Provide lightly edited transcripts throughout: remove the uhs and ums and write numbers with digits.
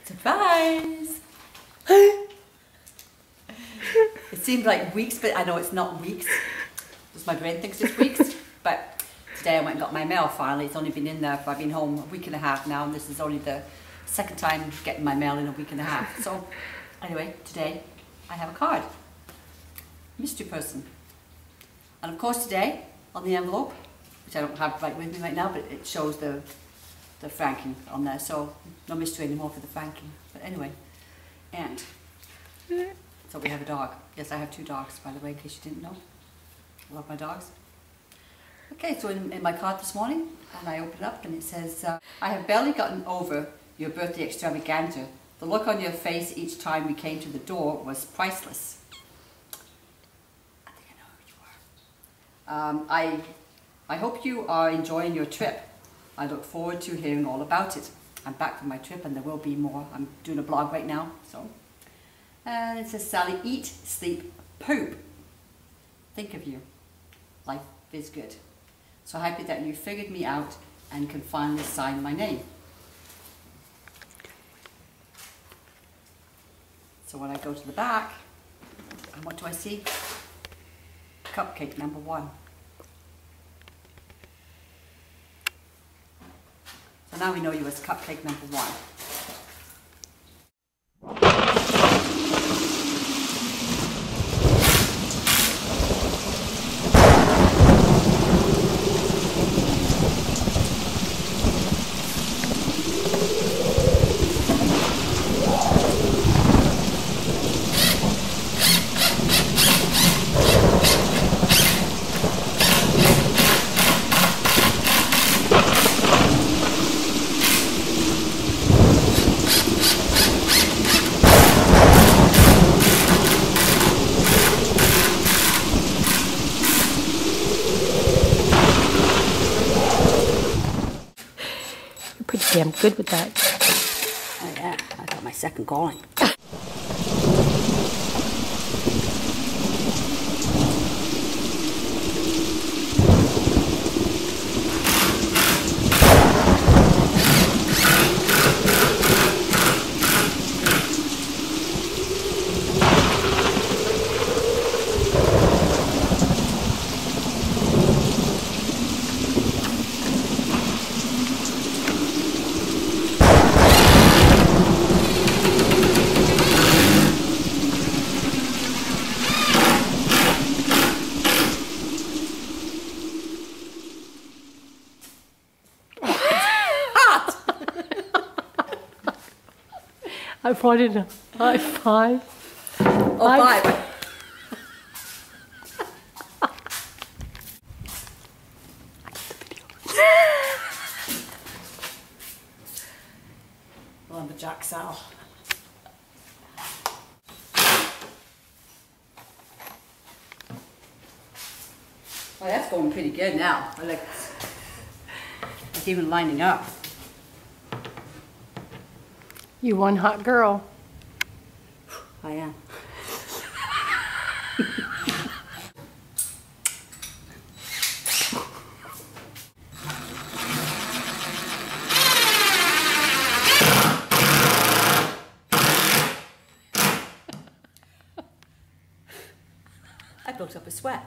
Surprise! It seems like weeks, but I know it's not weeks. Just my brain thinks it's weeks. But today I went and got my mail finally. It's only been in there I've been home a week and a half now, and this is only the second time getting my mail in a week and a half. So anyway, today I have a card. Mystery person. And of course today, on the envelope, which I don't have right with me right now, but it shows the franking on there, so no mystery anymore for the franking. But anyway, and so we have a dog. Yes, I have two dogs, by the way, in case you didn't know. I love my dogs. Okay, so in my card this morning, and I open it up and it says, I have barely gotten over your birthday extravaganza. The look on your face each time we came to the door was priceless. I think I know who you are. I hope you are enjoying your trip. I look forward to hearing all about it. I'm back from my trip and there will be more. I'm doing a blog right now, so. And it says, Sally, eat, sleep, poop. Think of you. Life is good. So happy that you figured me out and can finally sign my name. So when I go to the back, and what do I see? Cupcake number 1. So now we know you as cupcake number 1. Pretty damn good with that. Oh yeah, I got my second calling. I brought in a high five. Oh, five. Lumberjack Sal. Well, that's going pretty good now. I like it's even lining up. You one hot girl. I am. I built up a sweat.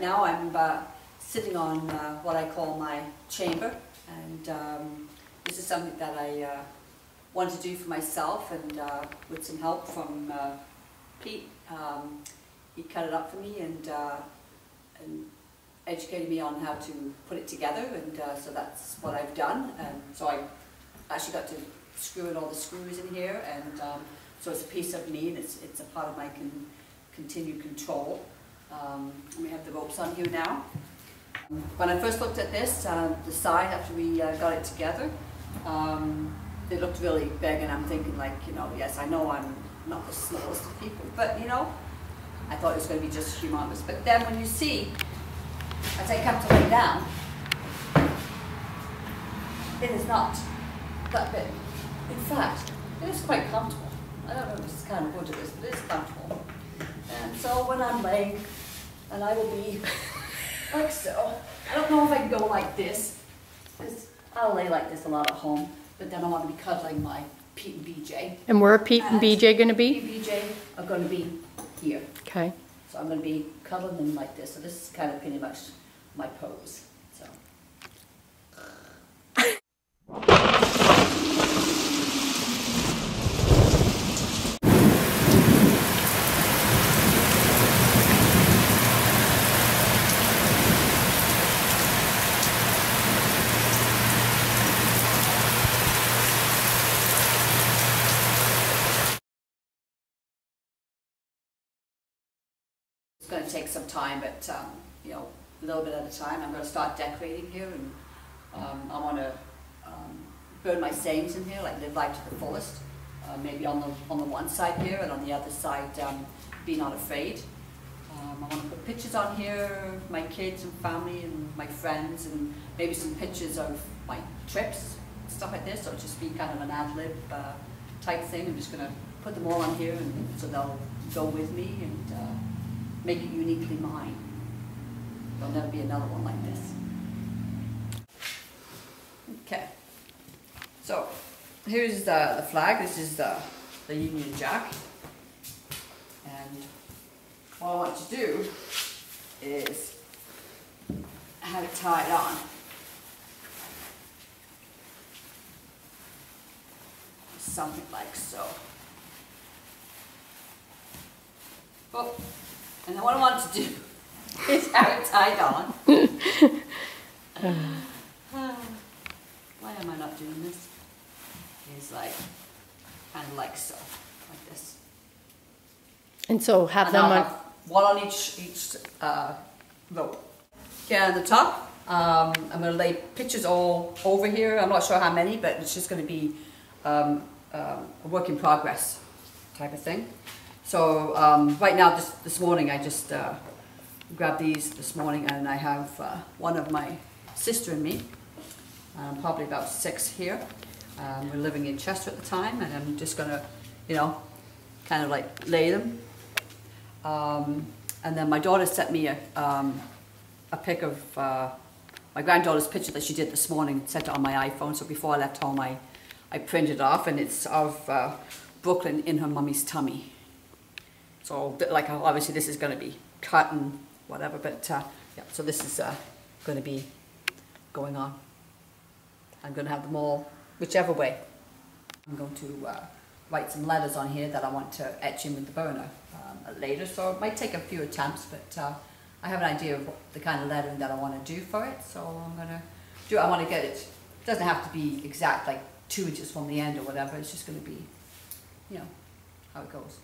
Now I'm sitting on what I call my chamber, and this is something that I want to do for myself, and with some help from Pete, he cut it up for me and educated me on how to put it together, and so that's what I've done. And so I actually got to screw in all the screws in here, and so it's a piece of me, and it's a part of my continued control. And we have the ropes on here now. When I first looked at this, the side after we got it together, it looked really big, and I'm thinking like, you know, yes, I know I'm not the smallest of people, but you know, I thought it was going to be just humongous. But then when you see, as I come to lay down, it is not that big. In fact, it is quite comfortable. I don't know if this is kind of good to this, but it is comfortable. And so when I'm laying, and I will be like so. I don't know if I can go like this, because I'll lay like this a lot at home, but then I want to be cuddling my Pete and BJ. And where are Pete and BJ going to be? Pete and BJ are going to be here. Okay. So I'm going to be cuddling them like this. So this is kind of pretty much my pose. So. It's going to take some time, but you know, a little bit at a time. I'm going to start decorating here, and I want to burn my sayings in here, like live life to the fullest. Maybe on the one side here, and on the other side, be not afraid. I want to put pictures on here, my kids and family and my friends, and maybe some pictures of my trips, stuff like this. So it'll just be kind of an ad-lib type thing. I'm just going to put them all on here, and so they'll go with me and make it uniquely mine. There'll never be another one like this. Okay. So here's the flag. This is the Union Jack. And what I want to do is have it tied on. Something like so. Oh, and then what I want to do is have it tied on. Why am I not doing this? It's like, kind of like so, like this. And so have And them I'll on. have one on each rope. Okay, on the top, I'm going to lay pictures all over here. I'm not sure how many, but it's just going to be a work in progress type of thing. So right now, this morning, I just grabbed these this morning, and I have one of my sister and me, probably about 6 here. We're living in Chester at the time, and I'm just gonna, you know, kind of like lay them. And then my daughter sent me a pic of my granddaughter's picture that she did this morning, sent it on my iPhone. So before I left home, I printed it off, and it's of Brooklyn in her mummy's tummy. So like obviously this is going to be cut and whatever, but yeah. So this is going to be going on. I'm going to have them all whichever way. I'm going to write some letters on here that I want to etch in with the burner later. So it might take a few attempts, but I have an idea of the kind of lettering that I want to do for it. So I'm going to do it. I want to get it. It doesn't have to be exact, like 2 inches from the end or whatever. It's just going to be, you know, how it goes.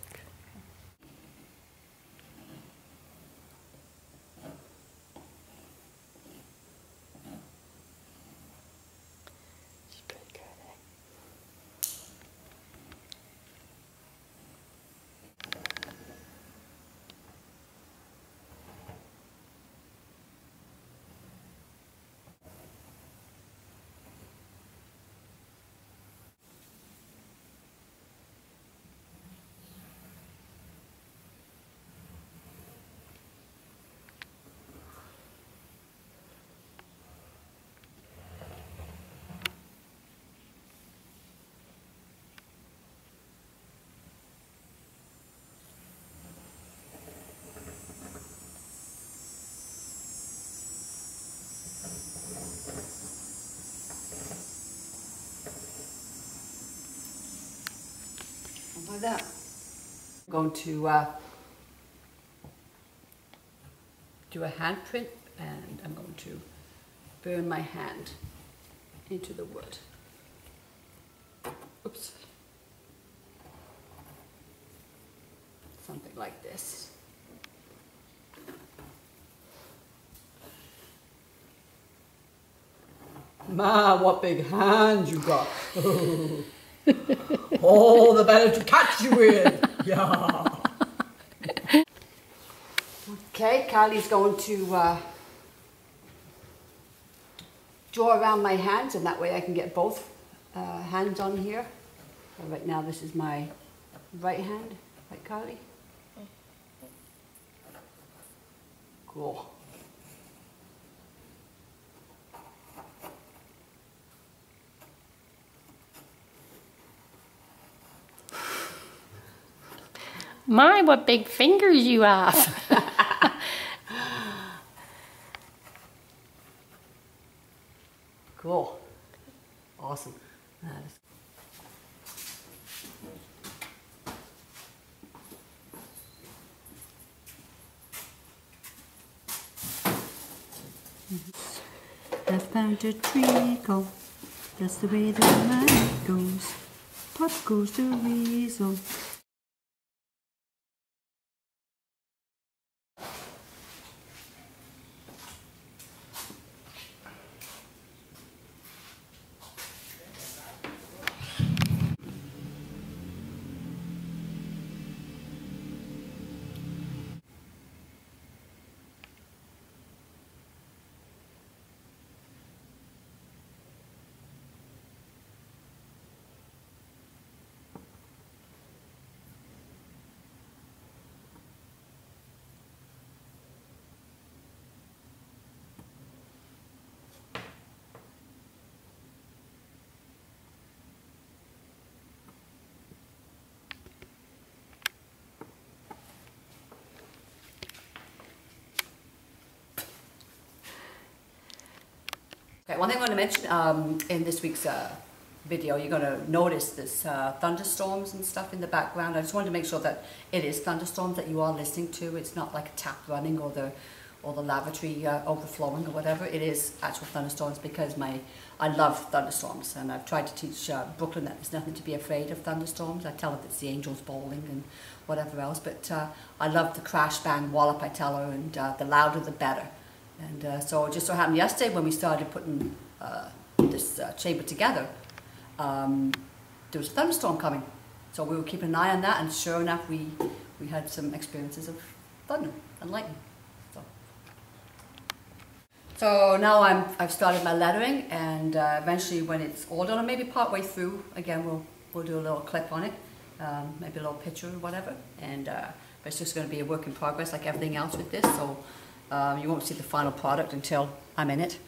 Like that. I'm going to do a handprint, and I'm going to burn my hand into the wood. Oops. Something like this. Ma, what big hands you got. Oh, the better to catch you with. Yeah. Okay, Kylie's going to draw around my hands, and that way I can get both hands on here. So right now this is my right hand, right, Kylie? Cool. My, what big fingers you have. Cool. Awesome. I found a treacle, that's the way the night goes. Pop goes the weasel. Okay, one thing I want to mention in this week's video, you're going to notice this thunderstorms and stuff in the background. I just wanted to make sure that it is thunderstorms that you are listening to. It's not like a tap running or the lavatory overflowing or whatever. It is actual thunderstorms because I love thunderstorms, and I've tried to teach Brooklyn that there's nothing to be afraid of thunderstorms. I tell her it's the angels bowling and whatever else, but I love the crash bang wallop, I tell her, and the louder the better. And so it just so happened yesterday when we started putting this chamber together, there was a thunderstorm coming. So we were keeping an eye on that, and sure enough we had some experiences of thunder and lightning. So now I've started my lettering, and eventually when it's all done, or maybe part way through, again we'll do a little clip on it, maybe a little picture or whatever, and but it's just going to be a work in progress like everything else with this. So you won't see the final product until I'm in it.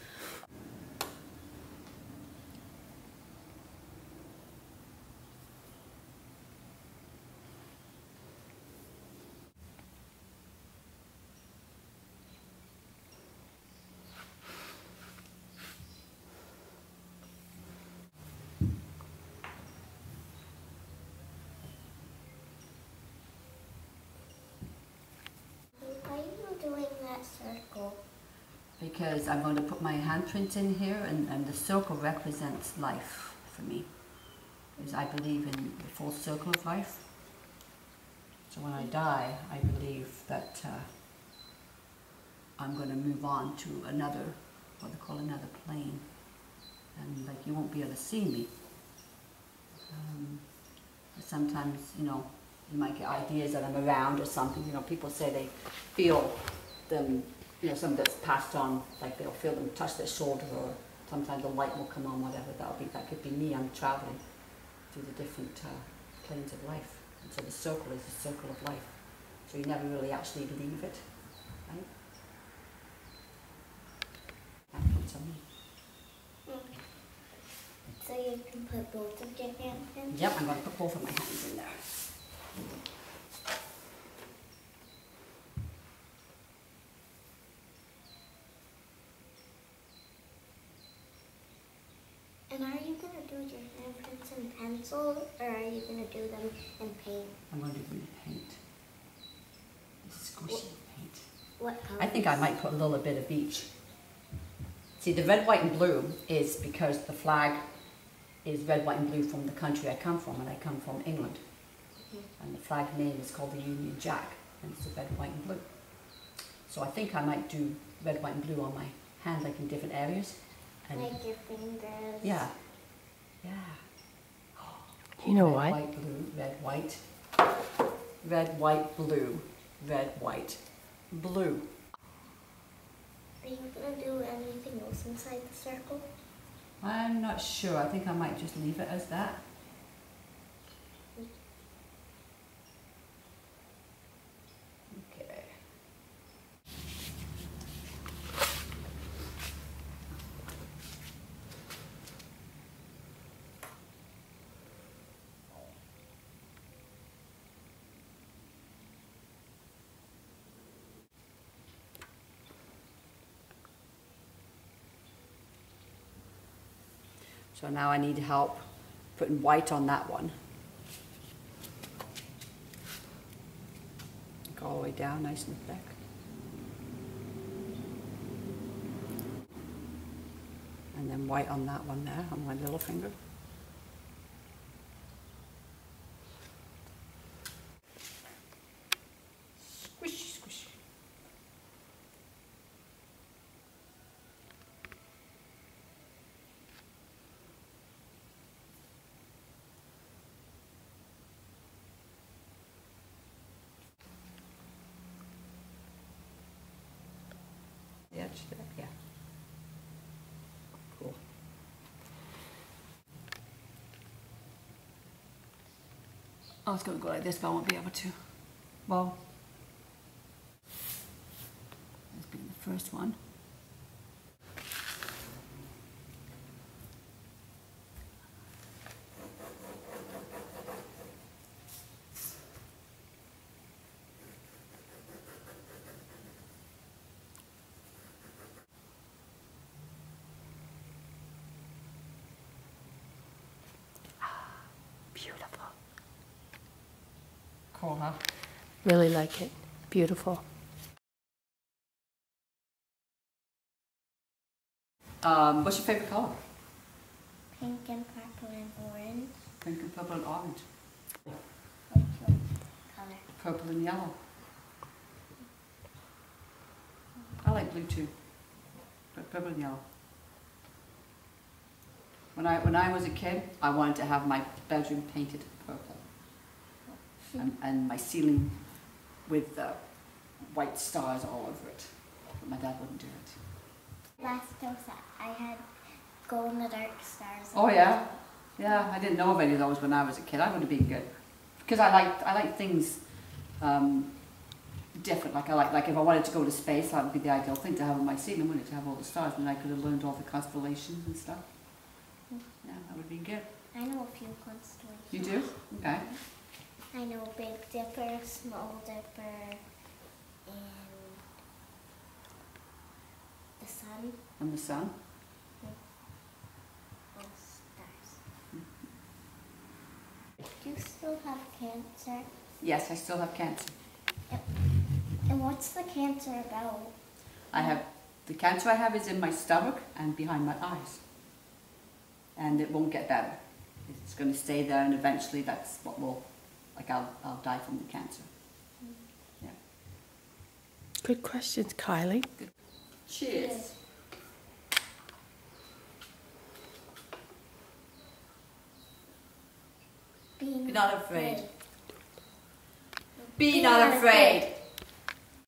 Circle. Because I'm going to put my handprint in here, and the circle represents life for me. Because I believe in the full circle of life. So when I die, I believe that I'm going to move on to another, what they call another plane. And like you won't be able to see me. But sometimes, you know, you might get ideas that I'm around or something. You know, people say they feel them, you know, something that's passed on, like they'll feel them touch their shoulder, or sometimes the light will come on, whatever that could be me. I'm traveling through the different planes of life. And so the circle is the circle of life. So you never really actually leave it, right? Handprints on me. Okay. So you can put both of your hands in? Yep, I'm going to put both of my hands in there. And are you going to do your handprints in pen pencil, or are you going to do them in paint? I'm going to do paint. This squishy paint. What color? I think I might put a little bit of each. See, the red, white and blue is because the flag is red, white and blue from the country I come from, and I come from England. And the flag name is called the Union Jack, and it's the red, white and blue. So I think I might do red, white and blue on my hand, like in different areas. And like your fingers. yeah. Yeah. You know Red, what? white, blue, red, white. Red, white, blue. Red, white, blue. Are you going to do anything else inside the circle? I'm not sure. I think I might just leave it as that. Okay. So now I need help putting white on that one. Go all the way down, nice and thick. And then white on that one there, on my little finger. Squishy, squishy. The edge there, yeah. Cool. I was going to go like this, but I won't be able to. Well, let's be the first one. Beautiful. Cool, huh? Really like it. Beautiful. What's your favorite color? Pink and purple and orange. Pink and purple and orange. What's your color? Purple and yellow. I like blue too, but purple and yellow. When I was a kid, I wanted to have my bedroom painted purple, and my ceiling with white stars all over it. But my dad wouldn't do it. Last house I had glow-in-the-dark stars. Oh yeah, yeah. I didn't know of any of those when I was a kid. I would have been good, because I like things different. Like if I wanted to go to space, that would be the ideal thing to have on my ceiling, wouldn't it? To have all the stars, and then I could have learned all the constellations and stuff. Yeah, that would be good. I know a few constellations. You do? Okay. I know Big Dipper, Small Dipper, and the sun. And the sun. All stars. Do you still have cancer? Yes, I still have cancer. And what's the cancer about? The cancer I have is in my stomach and behind my eyes. And it won't get better. It's going to stay there, and eventually that's what will, like I'll die from the cancer. Yeah. Good questions, Kylie. Good. Cheers. Be Be not afraid. Be not afraid.